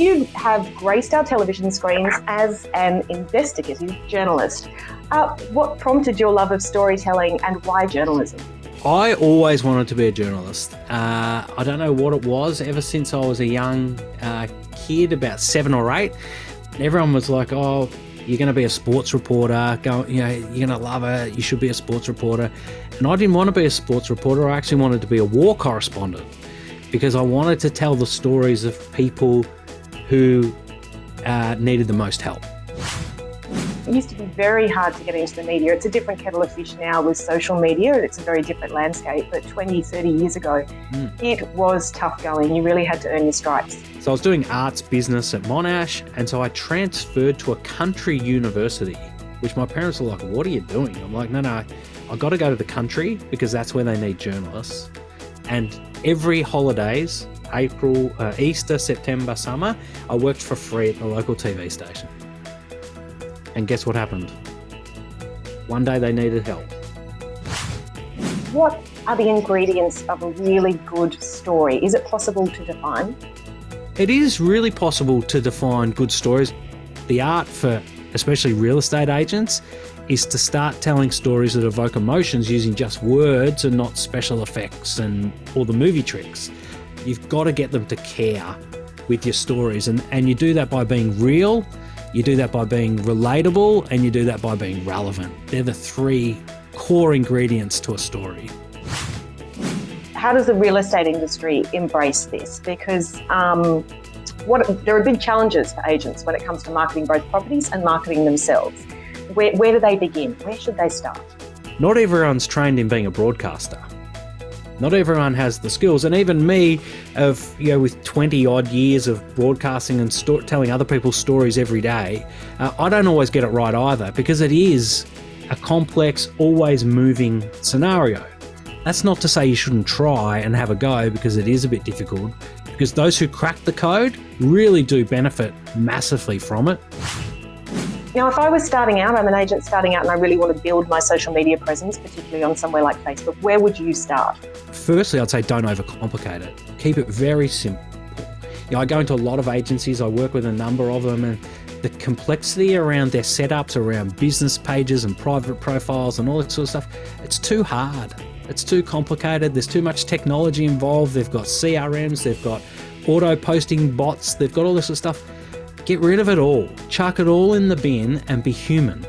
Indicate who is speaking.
Speaker 1: You have graced our television screens as an investigative journalist. What prompted your love of storytelling and why journalism?
Speaker 2: I always wanted to be a journalist. I don't know what it was. Ever since I was a young kid, about 7 or 8, everyone was like, "Oh, you're going to be a sports reporter. You're going to love it. You should be a sports reporter." And I didn't want to be a sports reporter. I actually wanted to be a war correspondent because I wanted to tell the stories of people who needed the most help.
Speaker 1: It used to be very hard to get into the media. It's a different kettle of fish now with social media. It's a very different landscape. But 20, 30 years ago, it was tough going. You really had to earn your stripes.
Speaker 2: So I was doing arts business at Monash, and so I transferred to a country university, which my parents were like, "What are you doing?" I'm like, no, I got to go to the country because that's where they need journalists. And every holidays, April, Easter, September, summer, I worked for free at the local TV station. And guess what happened? One day they needed help.
Speaker 1: What are the ingredients of a really good story? Is it possible to define?
Speaker 2: It is really possible to define good stories. The art for especially real estate agents is to start telling stories that evoke emotions using just words and not special effects and all the movie tricks. You've got to get them to care with your stories, and you do that by being real, you do that by being relatable, and you do that by being relevant. They're the 3 core ingredients to a story.
Speaker 1: How does the real estate industry embrace this? Because there are big challenges for agents when it comes to marketing both properties and marketing themselves. Where do they begin? Where should they start?
Speaker 2: Not everyone's trained in being a broadcaster. Not everyone has the skills, and even me, with 20 odd years of broadcasting and telling other people's stories every day, I don't always get it right either, because it is a complex, always moving scenario. That's not to say you shouldn't try and have a go, because it is a bit difficult, because those who crack the code really do benefit massively from it.
Speaker 1: Now, if I was starting out, I'm an agent starting out, and I really want to build my social media presence, particularly on somewhere like Facebook, where would you start?
Speaker 2: Firstly, I'd say don't overcomplicate it. Keep it very simple. I go into a lot of agencies, I work with a number of them, and the complexity around their setups, around business pages and private profiles and all that sort of stuff, it's too hard. It's too complicated. There's too much technology involved. They've got CRMs, they've got auto posting bots, they've got all this sort of stuff. Get rid of it all. Chuck it all in the bin and be human.